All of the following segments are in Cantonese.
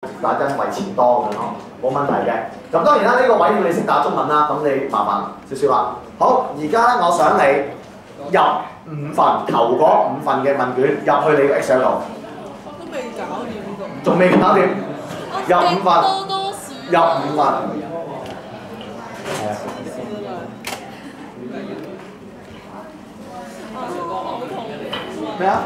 打因為錢多咁樣咯，冇問題嘅。咁當然啦，呢個位要你識打中文啦，咁你麻煩少少啦。好，而家咧，我想你入5份頭嗰5份嘅問卷入去你個 Excel 度。都未搞掂呢個。仲未搞掂？入5份。入5份。係啊。咩啊？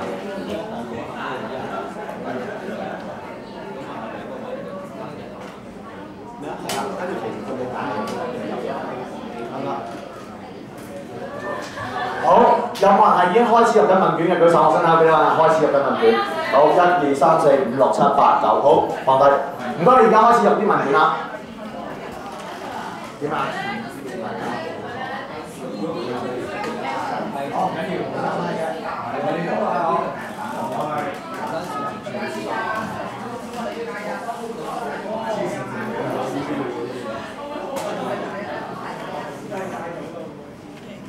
好，有冇人係已經開始入緊問卷嘅？舉手，我先睇下邊啦。開始入緊問卷。好，1、2、3、4、5、6、7、8、9，好，放低。唔該，你而家開始入啲問卷啦。點啊？好，緊要，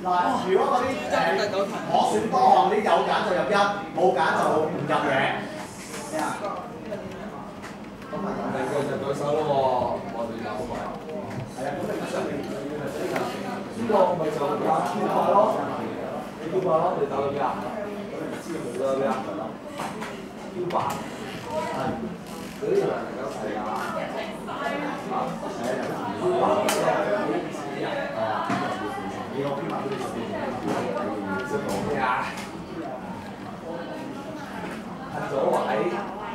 嗱，如果嗰啲可選多項啲有揀就入1，冇揀就唔入嘅。咩啊？咁咪第個就舉手咯喎，我哋有埋。係啊，咁你上面呢個咪就打 Q 牌咯，你 Q 牌咯，你打到邊啊？咁你知道佢打到邊啊？Q 牌。係。嗰啲人有齊啊？啊？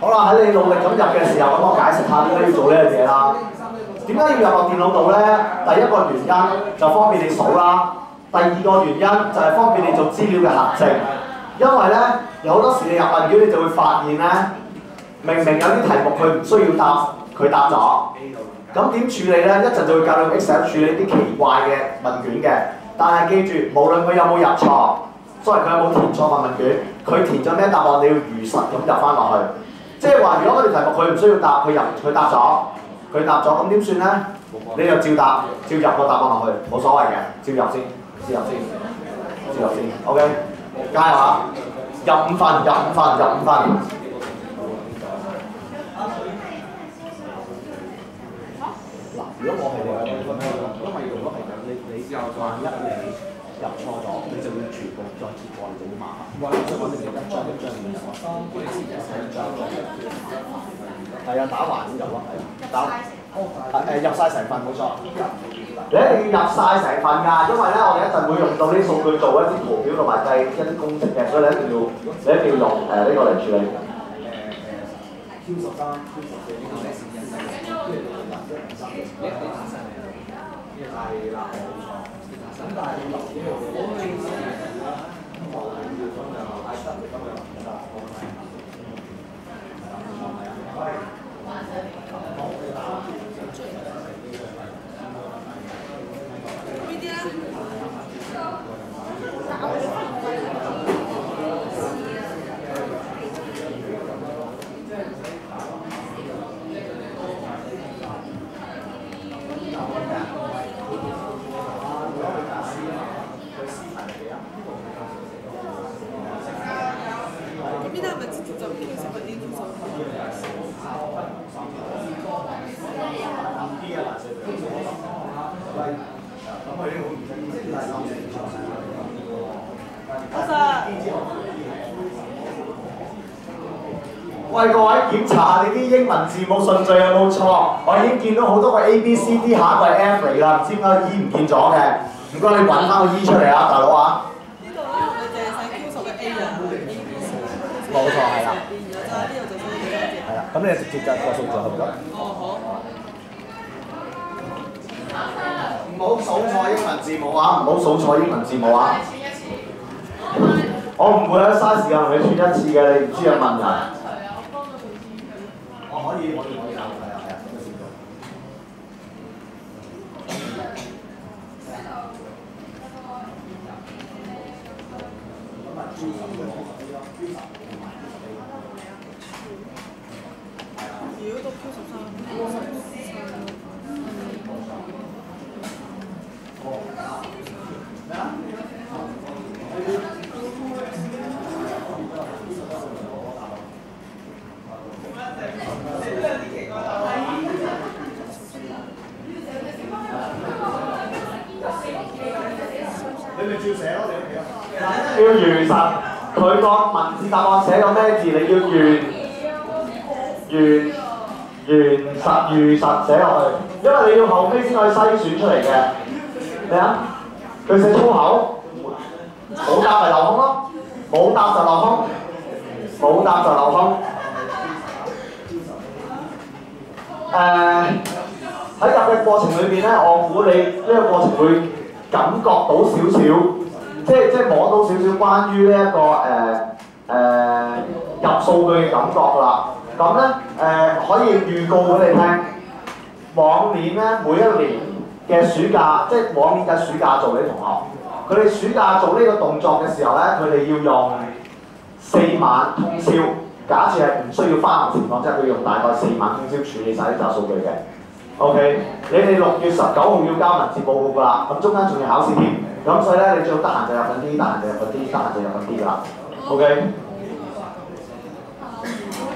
好啦，喺你努力咁入嘅時候，咁我解釋下點解要做呢樣嘢啦。點解要入落電腦度咧？第一個原因就方便你數啦。第二個原因就係方便你做資料嘅核證。因為咧，有好多時你入問卷，你就會發現咧，明明有啲題目佢唔需要答，佢答咗。咁點處理咧？一陣就會教你 Excel 處理啲奇怪嘅問卷嘅。但係記住，無論佢有冇入錯，所謂佢有冇填錯份問卷，佢填咗咩答案，你要如實咁入翻落去。即係話，如果嗰條題目佢唔需要答，佢答咗，咁點算咧？你就照答，照入個答案落去，冇所謂嘅，照入先。OK， 加油啊！入5份。嗱，如果我係你，因為如果係咁，你萬一你入錯咗，你就要全部再結過，你就好麻煩。或者我哋一張咁入啊，係啊，打橫咁入咯，係入晒成份冇錯。你一定要入晒成份㗎，因為咧我哋一陣會用到啲數據做一啲圖表同埋計一啲公式嘅，所以你一定要用呢個嚟處理。Q13、Q14呢個咩線？係啦，冇錯。咁但係要留意呢個好正式嘅啦，咁我哋要咁樣嗌得嚟咁樣得啦，好唔好？邊啲咧？喂，各位檢查下你啲英文字母順序有冇錯？我已經見到好多個 A、B、C、D， 下一個係 F 嚟啦，唔知點解 E 唔見咗嘅？唔該，你揾翻個 E 出嚟啊，大佬啊！呢度咧，我哋淨係寫 Q10嘅 A 啊，冇錯，係啦。呢度就寫幾多字？係啦，咁你直接就個數就去咗。哦，好。唔好數錯英文字母啊！唔好數錯英文字母啊！我唔會喺嘥時間同你串一次嘅，你唔知有問題。我可以有，係啊，咁就先做。如果到 Q13。要如實，佢個文字答案寫個咩字，你要如實寫落去，因為你要後尾先可以篩選出嚟嘅。咩啊？佢寫粗口，冇答咪留空咯，冇答就留空，冇答就留空。喺入嘅過程裏邊咧，我估你呢個過程會感覺到少少，即摸到少少關於呢一個入數據嘅感覺啦。咁咧可以預告俾你聽，往年咧每一年嘅暑假，即係往年嘅暑假做啲同學，佢哋暑假做呢個動作嘅時候咧，佢哋要用4晚通宵。假設係唔需要翻學情況，即係佢用大概4晚通宵處理晒啲集數據嘅。OK， 你哋6月19號要交文字報告㗎啦，咁中間仲要考試添，咁所以咧你最好得閒就入份啲，得閒就入份啲，得閒就入份啲㗎啦。OK，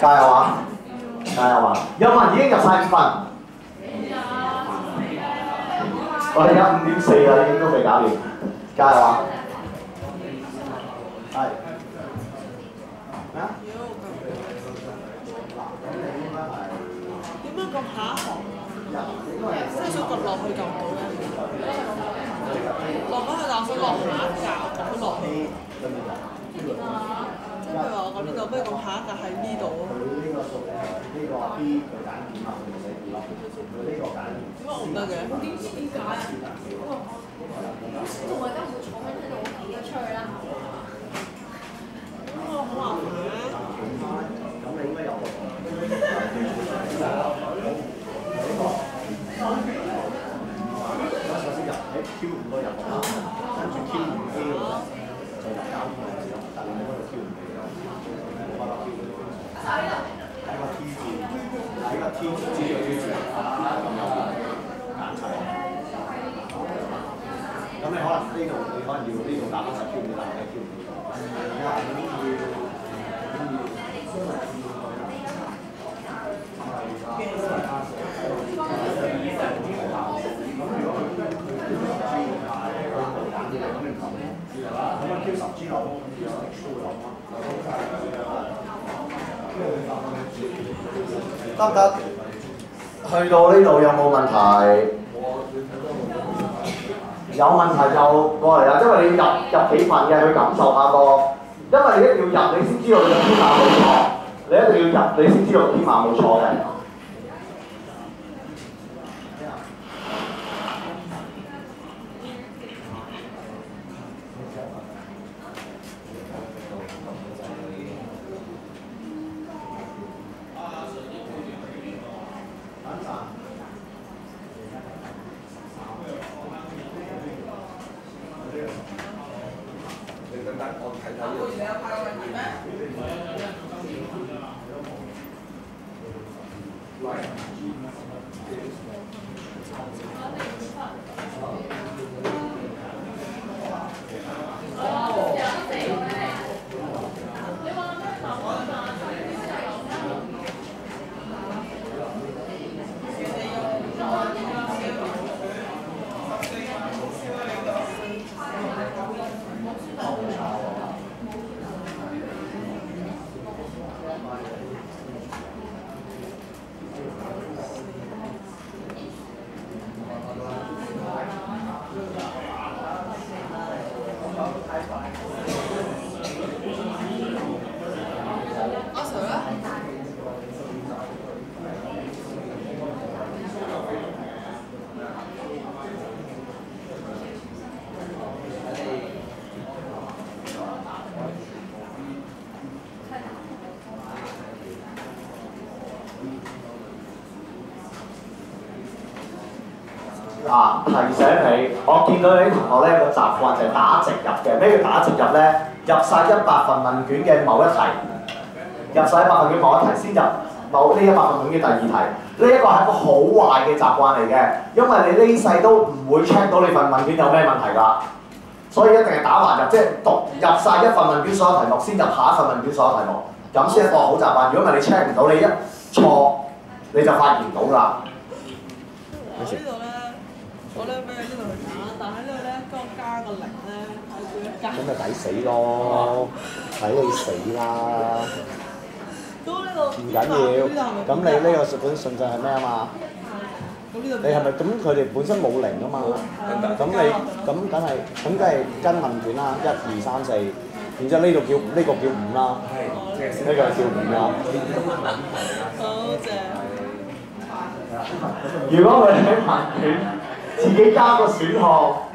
加油啊！加油啊！有冇人已經入晒5份？我哋而家5.4啦，已經都未搞掂，加油啊！係。咩啊？點樣撳下一行？即係想撳落去撳唔到嘅。落翻去，但我想落下一格，撳咗落去。即係譬如話我撳呢度，不如撳下一格喺呢度。佢呢個數呢個 B 佢揀點啊，佢寫點咯。佢呢個揀點。點解我唔得嘅？點解啊？同埋而家唔會坐喺呢度，我企咗出去啦。咁我好麻煩嘅。咁你應該有個。首先入喺 Q5嗰入啦，跟住 Q5A 嗰度就入交通嘅時候，但係你嗰度 Q5嘅有冇辦法 Q 喺個 T 字，喺個 T 字知道 T 字咁有揀齊。咁你可能呢度你可能要呢度打翻10 Q 唔打1 Q 唔到，Q10G 樓得唔得？去到呢度有冇問題？有問題就過嚟啦，因為你要入幾份嘅去感受下個，因為你一定要入你先知道你嘅編碼冇錯，你一定要入你先知道編碼冇錯嘅。提醒你，我見到你啲同學咧個習慣就係打直入嘅。咩叫打直入咧？入晒100份問卷嘅某一題，入晒100份嘅某一題先入某呢100份問卷嘅第2題。呢一個係一個好壞嘅習慣嚟嘅，因為你呢世都唔會 check 到你份問卷有咩問題㗎。所以一定係打橫入，即係讀入晒一份問卷所有題目，先入下一份問卷所有題目，咁先係一個好習慣。如果唔係你 check 唔到，你一錯你就發現唔到㗎啦。呢度咧，我咧咩呢度去揀，但喺呢度咧，當我加個零咧，睇住一加。咁咪抵死咯，抵你死啦！咁呢度唔緊要，咁你呢個本順序係咩啊嘛？咁呢度你係咪咁佢哋本身冇零啊嘛？咁你咁梗係跟問卷啦，1、2、3、4，然之後呢度叫呢個叫5啦，呢個係叫5啦。好正。如果佢喺問卷自己加個選項，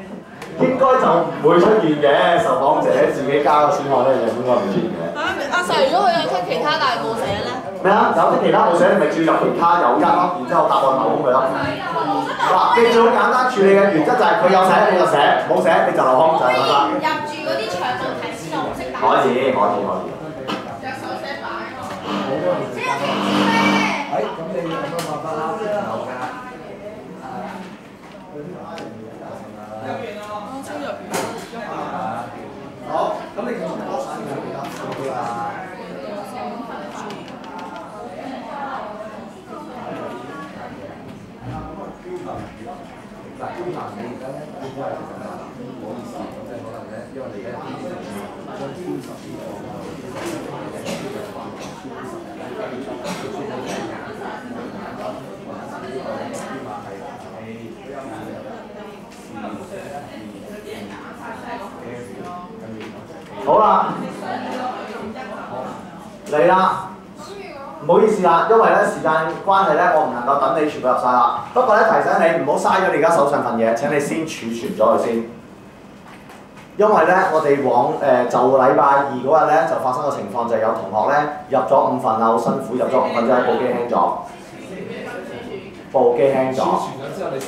應該就唔會出現嘅。受訪者自己加個選項咧，就應該唔出現嘅。阿 Sir，如果佢有剔其他但係冇寫咧？咩啊？有啲其他冇寫，你咪照入其他有1咯，然之後答案留空佢咯。嗱，記住好簡單處理嘅原則就係佢有寫你就寫，冇寫你就留空就係咁啦。入住嗰啲長問題先我唔識答。可以。隻手寫擺喎。即係你知咩？咁你有乜辦法啦？有㗎。超入好，咁你仲多曬其他數啊？嗱，標題你而家咧應該係咁啦，唔好意思，咁即係可能咧，因為你而家將超十呢好啦，嚟啦！唔好意思啦，因為咧時間關係咧，我唔能夠等你全部入晒啦。不過咧提醒你唔好嘥咗你而家手上份嘢，請你先儲存咗佢先。因為咧，我哋往就禮拜2嗰日咧就發生個情況，就係有同學咧入咗5份啊，好辛苦入咗5份，之後部機輕咗，部機輕咗。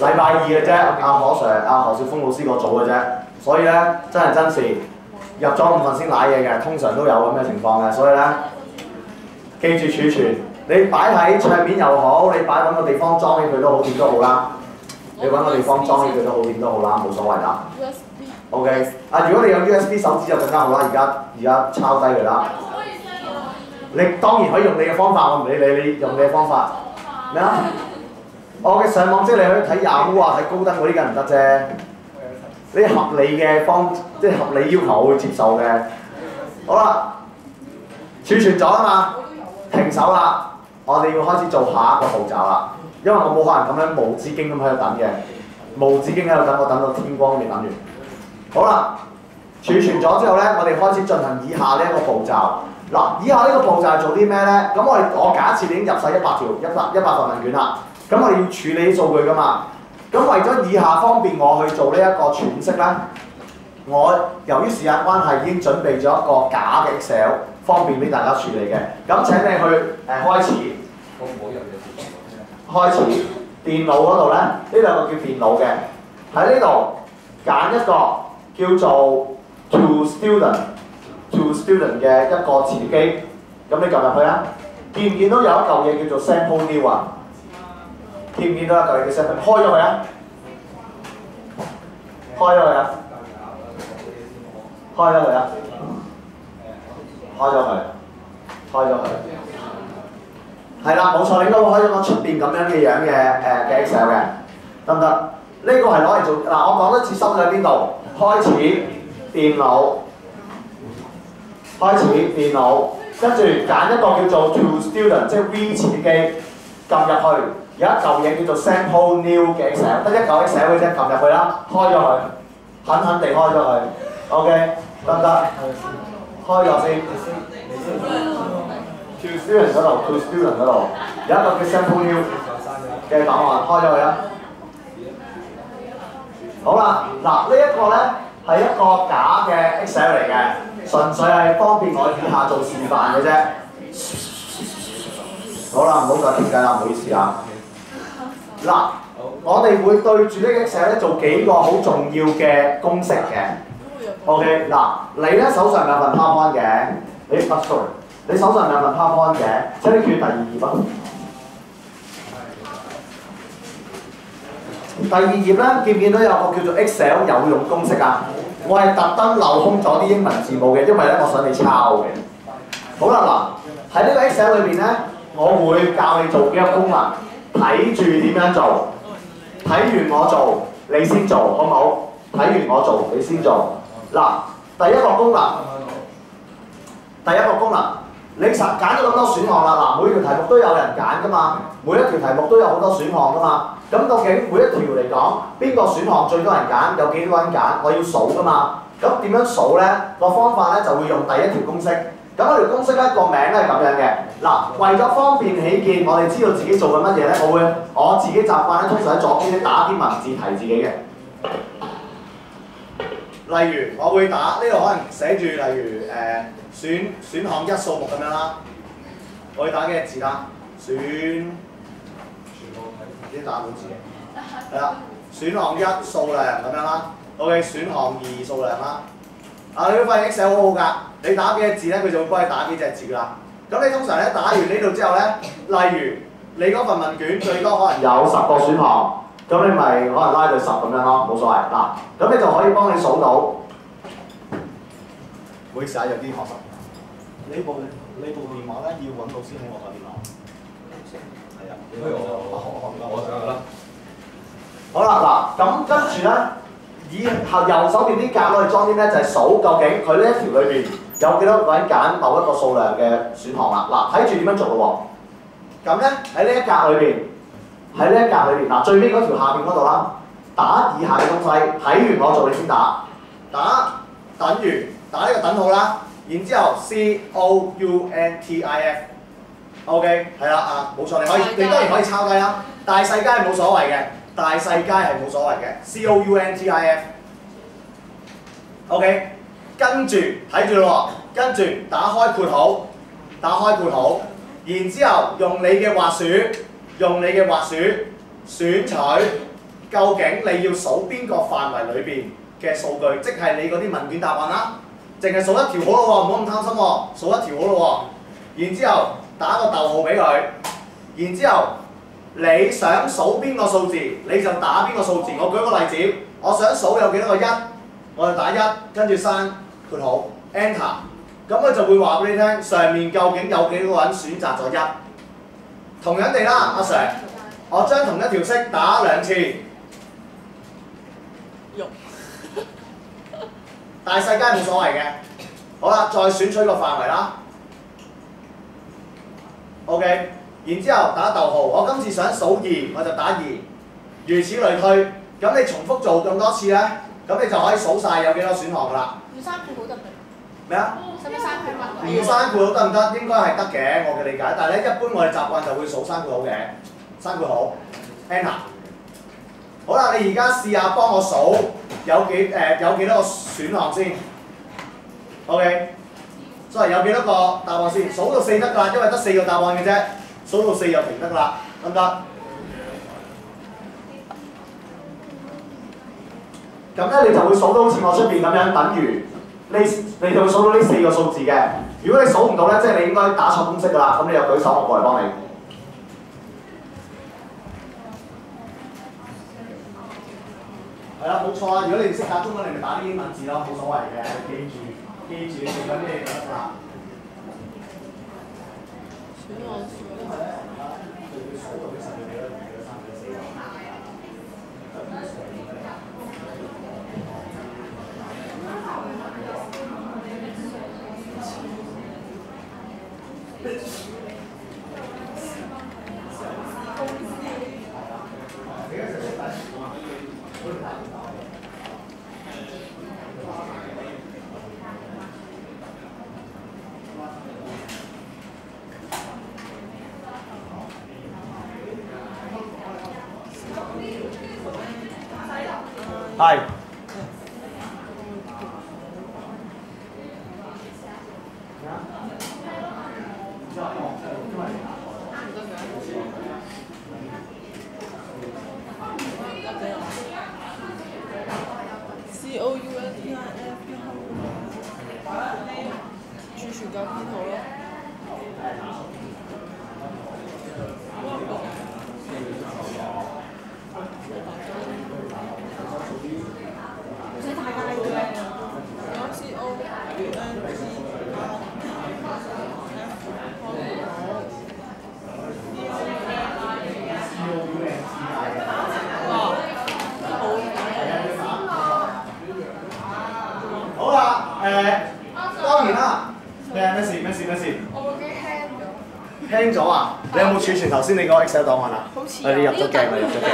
禮拜2嘅啫，阿何 Sir、阿何少峰老師個組嘅啫，所以咧真係真事。入咗5份先攋嘢嘅，通常都有咁嘅情況嘅，所以咧記住儲存，你擺喺桌面又好，你擺揾個地方裝起佢都好，點都好啦。你揾個地方裝起佢都好，點都好啦，冇所謂啦。OK， 啊，如果你有 USB 手指就更加好啦，而家抄低佢啦。你當然可以用你嘅方法，我唔理你用你嘅方法。咩啊？我嘅上網即係你去睇 Yahoo 啊，睇高登嗰啲梗唔得啫。呢合理嘅即係合理要求，我會接受嘅。好啦，儲存咗啦嘛，停手啦，我哋要開始做下一個步驟啦。因為我冇可能咁樣無止境咁喺度等嘅，無止境喺度等，我等到天光未等完。好啦，儲存咗之後咧，我哋開始進行以下呢一個步驟。嗱，以下呢個步驟係做啲咩咧？咁我假設你已經入晒100份問卷啦，咁我哋要處理啲數據噶嘛。咁為咗以下方便我去做呢一個詮釋咧，我由於時間關係已經準備咗一個假嘅 Excel， 方便俾大家處理嘅。咁請你去開始。開始電腦嗰度咧，呢兩個叫電腦嘅，喺呢度揀一個叫做 To Student 嘅一個詞機，咁你撳入去啦。見唔見到有一嚿嘢叫做 Sample New 啊？見唔見到一嚿嘢叫 Sample？ 開咗佢啊！開咗佢啊！開咗佢啊！開咗佢，開咗佢。係啦，冇錯，你應該會開咗個出邊咁樣嘅樣嘅 Excel 嘅，得唔得？呢個係攞嚟做嗱，我講多次收咗喺邊度？開始電腦，開始電腦，跟住揀一個叫做 To Student， 即係 V 詞機，撳入去，有一嚿嘢叫做 Sample New 嘅 Excel， 得一嚿 Excel 嘅啫，撳入去啦，開咗佢，狠狠地開咗佢 ，OK， 得唔得？開咗先。To Student 嗰度，有一個叫 Sample New 嘅檔案，開咗佢啦。好啦，嗱呢一個咧係一個假嘅 Excel 嚟嘅，純粹係方便我以下做示範嘅啫。好啦，唔好再傾偈啦，唔好意思啊。嗱，我哋會對住呢個 Excel 咧做幾個好重要嘅公式嘅。OK， 嗱，你咧手上有份 PowerPoint 嘅，你手上有份 PowerPoint 嘅，請你轉第2頁啊。第2頁咧，見唔見到有個叫做 Excel 有用公式啊？我係特登漏空咗啲英文字母嘅，因為咧我想你抄嘅。好啦，嗱喺呢個 Excel 裏邊咧，我會教你做幾個功能，睇住點樣做，睇完我做，你先做，好唔好？睇完我做，你先做。嗱，第一個功能，你揀咗咁多選項啦，嗱，每條題目都有人揀噶嘛，每一條題目都有好多選項噶嘛。咁究竟每一條嚟講，邊個選項最多人揀？有幾多人揀？我要數噶嘛。咁點樣數咧？個方法咧就會用第一條公式。咁嗰條公式咧個名咧係咁樣嘅。嗱，為咗方便起見，我哋知道自己做緊乜嘢咧，我自己習慣咧，通常喺左邊咧打啲文字提自己嘅。例如，我會打呢度可能寫住，例如選項一數目咁樣啦。我會打幾個字啦？啲打冇字嘅，係啦。選項一數量咁樣啦。OK， 選項二數量啦。你會發現 Excel 好好㗎，你打幾個字咧，佢就會幫你打幾隻字㗎啦。咁你通常咧打完呢度之後咧，例如你嗰份問卷最多可能有10個選項，咁你咪可能拉到10咁樣咯，冇所謂。嗱，咁你就可以幫你數到。唔好意思啊，有啲學生。你部電話咧要揾到先喺我台電腦。係啊。我上啦。好啦，嗱，咁跟住咧，以右手邊啲格攞嚟裝啲咧，就係數究竟佢呢一條裏邊有幾多個人揀某一個數量嘅選項啦。嗱，睇住點樣做咯喎。咁咧喺呢一格裏邊，嗱最尾嗰條下邊嗰度啦，打以下嘅東西，睇完我做你先打，打等於打呢個等號啦，然之後 COUNTIF。OK， 係啦冇錯，你當然可以抄低啦，大細階係冇所謂嘅。大細階係冇所謂嘅 ，COUNTIF。OK， 跟住睇住咯喎，跟住打開括號，然之後用你嘅滑鼠選取究竟你要數邊個範圍裏邊嘅數據，即係你嗰啲問卷答案啦。淨係數一條好咯喎，唔好咁貪心喎，數一條好咯喎。然之後打個逗號俾佢，然之後。你想數邊個數字，你就打邊個數字。我舉個例子，我想數有幾多個1，我就打1，跟住刪括號 Enter， 咁佢就會話俾你聽上面究竟有幾多個人選擇咗1。同樣地啦，阿 Sir， 我將同一條式打2次，大細階冇所謂嘅。好啦，再選取個範圍啦。OK。然之後打逗號，我今次想數2，我就打2，如此類推。咁你重複做咁多次咧，咁你就可以數晒有幾多選項㗎啦。唔刪括號得唔得？咩啊？使唔使刪括號？唔刪括號得唔得？應該係得嘅，我嘅理解。但係咧，一般我哋習慣就會數刪括號嘅，刪括號 Enter。好啦，你而家試下幫我數有幾多個選項先。OK， 所以有幾多個答案先？數到4得㗎啦，因為得4個答案嘅啫。數到4就停得㗎啦，得唔得？咁咧你就會數到好似我出邊咁樣，等於你就會數到呢4個數字嘅。如果你數唔到咧，即係你應該打錯公式㗎啦。咁你就舉手，我過嚟幫你。係啦，冇錯啊！如果你唔識打中文，你咪打啲英文字咯，冇所謂嘅。記住你做緊咩就得啦。係。儲存夠編號咯。驚咗啊？你有冇儲存頭先你個 Excel 檔案啊？好似你入咗鏡啦，入咗鏡。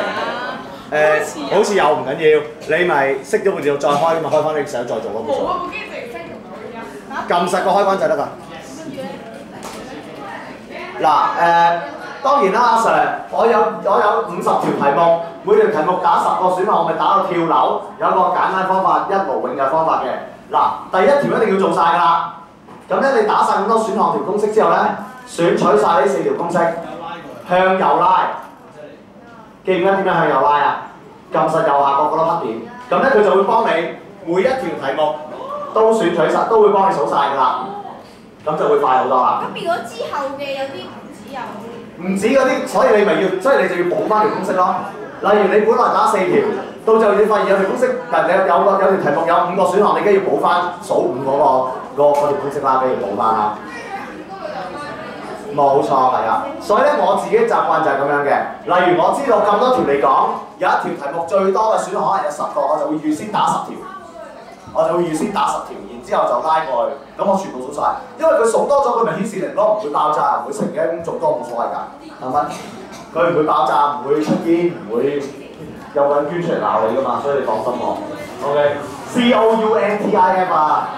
好似有唔緊要，你咪熄咗部電腦再開，咪開翻 Excel 再做咯，冇所謂。冇啊，部機直升唔到嘅。撳實個開關就得㗎。嗱當然啦，阿 Sir，我有50條題目，每條題目打10個選項，我咪打到跳樓，有個簡單方法，一勞永逸方法嘅。嗱，第一條一定要做晒㗎啦。咁咧，你打晒咁多選項條公式之後咧，選取晒呢4條公式，向右拉。記唔記得點樣向右拉啊？撳實右下角嗰粒黑點，咁咧佢就會幫你每一條題目都選取晒，都會幫你數晒㗎啦。咁就會快好多啦。咁如果之後嘅有啲唔止有，唔止嗰啲，所以你就要補翻條公式咯。例如你本來打4條，到最後你發現有條公式，你有條題目有5個選項，你梗要補翻數5嗰條公式啦，俾佢補翻啦。冇錯，係啊。所以咧，我自己習慣就係咁樣嘅。例如我知道咁多條嚟講，有一條題目最多嘅選項可能有10個，我就會預先打10條。然之後就拉過去，咁我全部數晒，因為佢數多咗，佢咪顯示零咯，唔會爆炸，唔會成嘅，咁做多冇所謂㗎，係咪？佢唔會爆炸，唔會出煙，唔會有個人捐出嚟鬧你㗎嘛，所以你放心我。OK，COUNTIF 啊。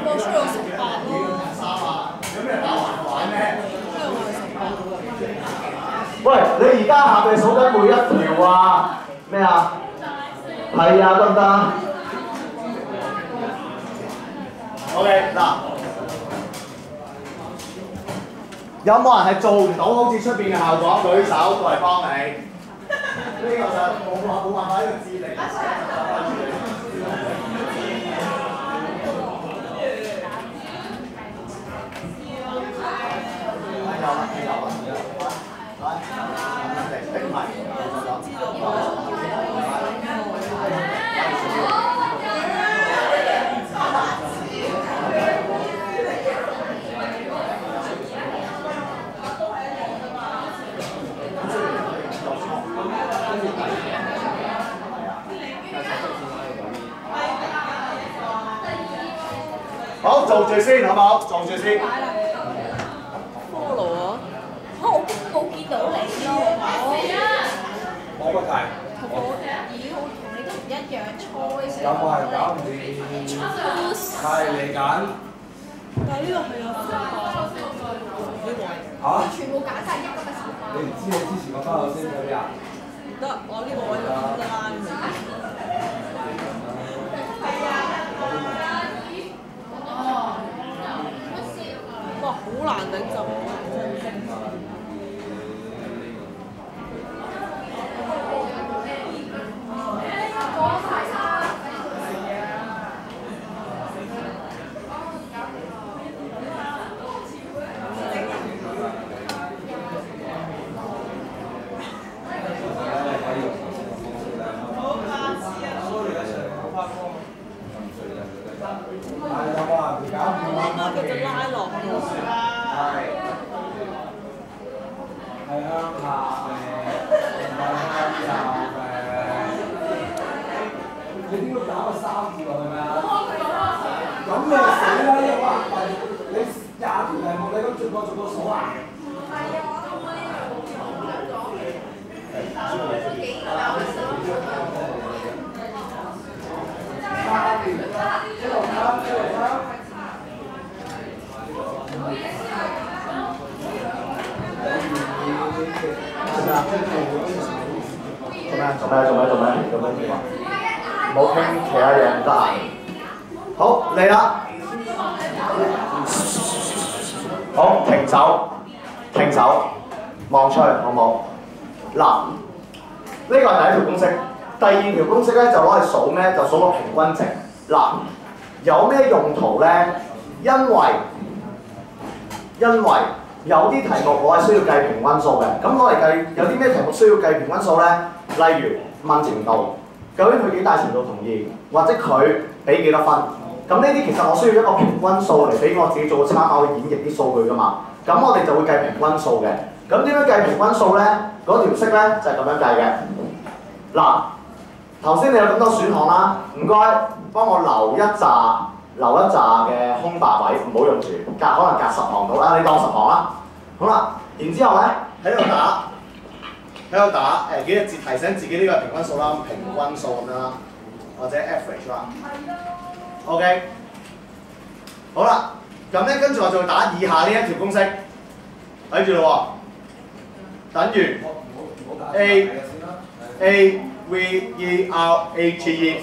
我需要18咯。喂，你而家下邊數緊每一條啊？咩啊？係啊，得唔得？OK， 嗱，有冇人係做唔到好似出邊嘅效果？舉手過嚟幫你。呢個就冇辦法，呢個智力。好，做住先，好唔好？做住先。follow 啊！我冇見到你咯，冇乜題。同你都唔一樣，choice。有冇係搞唔掂？係嚟緊。但係呢個係有分化。嚇？全部揀晒一個嘅時候。你唔知你之前個分數先嗰啲啊？唔得，我呢個位唔得啦。哇，好難頂就做咩？唔好傾其他嘢，唔得閒。好，嚟啦！好，停手，望出去，好唔好？嗱，呢個係第一條公式，第二條公式咧就攞嚟數咩？就數個平均值。嗱，有咩用途咧？因為有啲題目我係需要計平均數嘅，咁攞嚟計有啲咩題目需要計平均數咧？例如問程度，究竟佢幾大程度同意，或者佢俾幾多分？咁呢啲其實我需要一個平均數嚟俾我自己做個參考去演繹啲數據㗎嘛。咁我哋就會計平均數嘅。咁點樣計平均數咧？嗰條式咧就係咁樣計嘅。嗱，頭先你有咁多選項啦，唔該幫我留一紮嘅空白位，唔好用住，可能隔10行到啦，你當10行啦。好啦，然之後咧喺度打幾個字提醒自己呢個係平均數啦，平均數咁樣啦，或者 average 啦。OK， 好啦，咁咧跟住我就會打以下呢一條公式，睇住咯喎，等於 A V E R A G E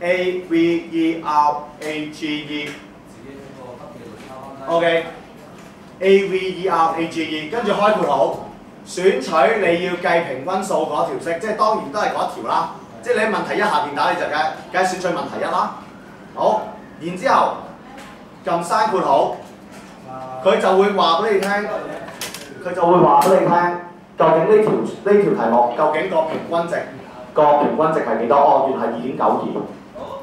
A V E R A G E OK A V E R A G E 跟住開括號，選取你要計平均數嗰條式，即係當然都係嗰一條啦。即係你喺問題一下邊打，你就梗係選取問題一啦。好，然之後撳刪括號，佢就會話俾你聽，究竟呢條題目究竟個平均值係幾多？哦，原來係2.92。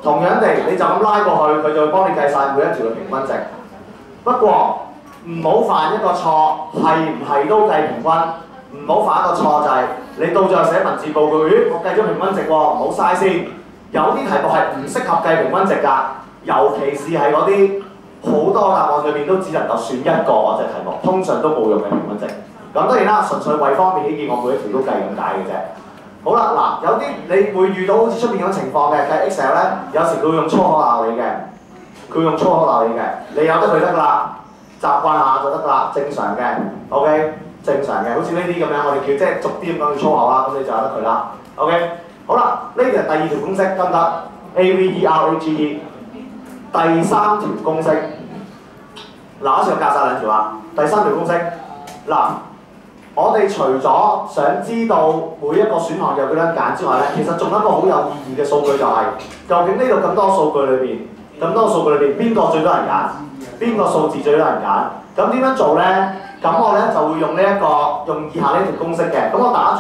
同樣地，你就咁拉過去，佢就會幫你計晒每一條嘅平均值。不過唔好犯一個錯，係唔係都計平均？唔好犯一個錯就係、你到最後寫文字報告，咦，我計咗平均值喎，唔好嘥先。有啲題目係唔適合計平均值㗎，尤其是係嗰啲好多答案裏面都只能夠選一個或者題目，通常都冇用嘅平均值。咁當然啦，純粹為方便起見，我每一條都計咁解嘅啫。好啦，嗱，有啲你會遇到好似出邊咁嘅情況嘅，計 Excel 咧，有時佢會用粗口鬧你嘅，你由得佢得㗎啦，習慣下就得㗎啦，正常嘅 ，OK， 正常嘅，好似呢啲咁樣，我哋叫即係逐啲咁講粗口啦，咁你就由得佢啦 ，OK。好啦，呢條係第2條公式得唔得 ？Average。第3條公式，嗱，嗰時我隔晒2條啦。第3條公式，嗱，我哋除咗想知道每一個選項有幾多揀之外咧，其實仲有一個好有意義嘅數據就係、究竟呢度咁多數據裏邊，邊個最多人揀？邊個數字最多人揀？咁點樣做咧？咁我咧就會用用以下呢條公式嘅。咁我打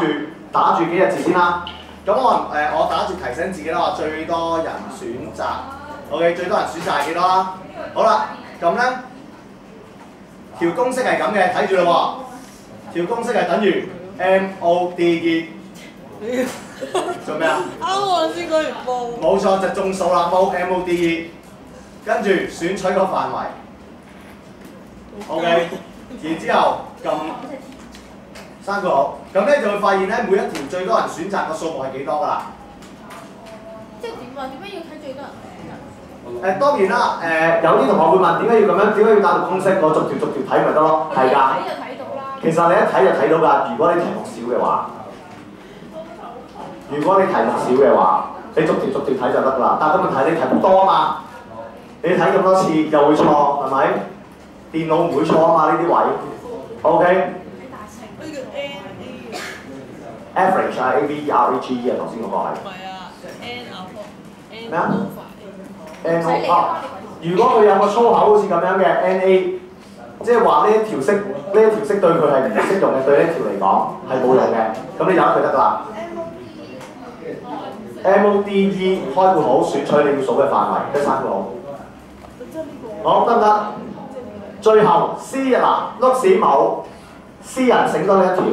住幾隻字先啦。咁我打住提醒自己啦，話最多人選擇 ，OK， 最多人選擇係幾多啦？好啦，咁咧條公式係咁嘅，睇住咯喎，條公式係等於 MODE， 做咩啊？啱我先講完報。冇錯，就中數啦，MODE， 跟住選取個範圍 ，OK， 然之後撳刪括號，咁咧就會發現咧每一條最多人選擇嘅數目係幾多㗎啦？即係點啊？點解要睇最多人選擇？當然啦，有啲同學會問點解要咁樣？點解要打到公式？我逐條睇咪得咯？係㗎。睇就睇到啦。其實你一睇就睇到㗎。如果你題目少嘅話，你逐條睇就得㗎啦。但係個問題你題目多啊嘛，你睇咁多次又會錯，係咪？電腦唔會錯啊嘛，呢啲位 ，OK。average 啊 ，average 啊，頭先嗰個係。唔係啊，N 咩啊 ？N 啊，如果佢有個粗口好似咁樣嘅 NA， 即係話呢一條式對佢係唔適用嘅，對呢條嚟講係冇用嘅，咁你由得佢得㗎啦。MODE 開括號選取你要數嘅範圍，跟住刪括號。好，得唔得？最後碌屎冇，私人醒多呢一條。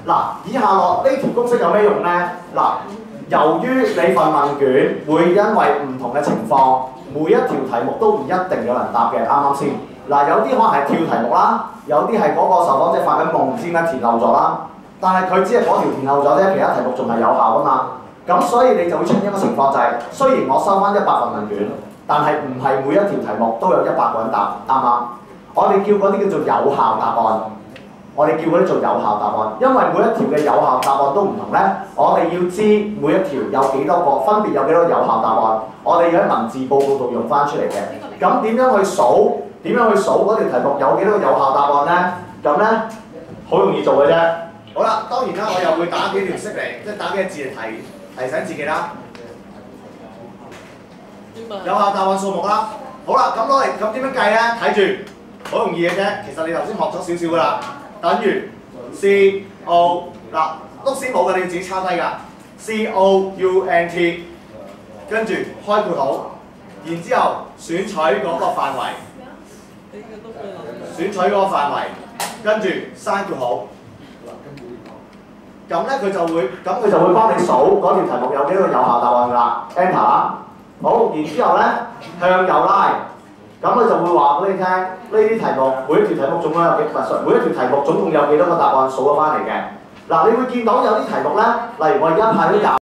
嗱，以下落呢條公式有咩用咧？嗱，由於你份問卷會因為唔同嘅情況，每一條題目都唔一定有人答嘅，啱啱先？嗱，有啲可能係跳題目啦，有啲係嗰個受訪者發緊夢，唔知點解填漏咗啦。但係佢只係嗰條填漏咗啫，其他題目仲係有效㗎嘛。咁所以你就會出現一個情況就係、雖然我收翻100份問卷，但係唔係每一條題目都有100個人答，啱唔啱？我哋叫嗰啲叫做有效答案。我哋叫嗰啲做有效答案，因為每一條嘅有效答案都唔同咧，我哋要知每一條有幾多個，分別有幾多有效答案，我哋要喺文字報告度用翻出嚟嘅。咁點樣去數嗰條題目有幾多個有效答案咧？咁咧好容易做嘅啫。好啦，當然啦，我又會打幾條式嚟，即係打幾個字嚟提醒自己啦。有效答案數目啦。好啦，咁點樣計咧？睇住，好容易嘅啫。其實你頭先學咗少少㗎啦。等於 CO 嗱，碌屎冇嘅你要自己抄低㗎。count，跟住開括號，然之後選取嗰個範圍，選取嗰個範圍，跟住刪括號。咁咧佢就會幫你數嗰條題目有幾個有效答案㗎啦 ，enter 啦。好，然之後咧向右拉，咁佢就會話俾你聽，呢啲題目每一條題目總共有幾，每一條題目總共有幾多個答案數咗翻嚟嘅。嗱，你會見到有啲題目咧，例如我而家派啲答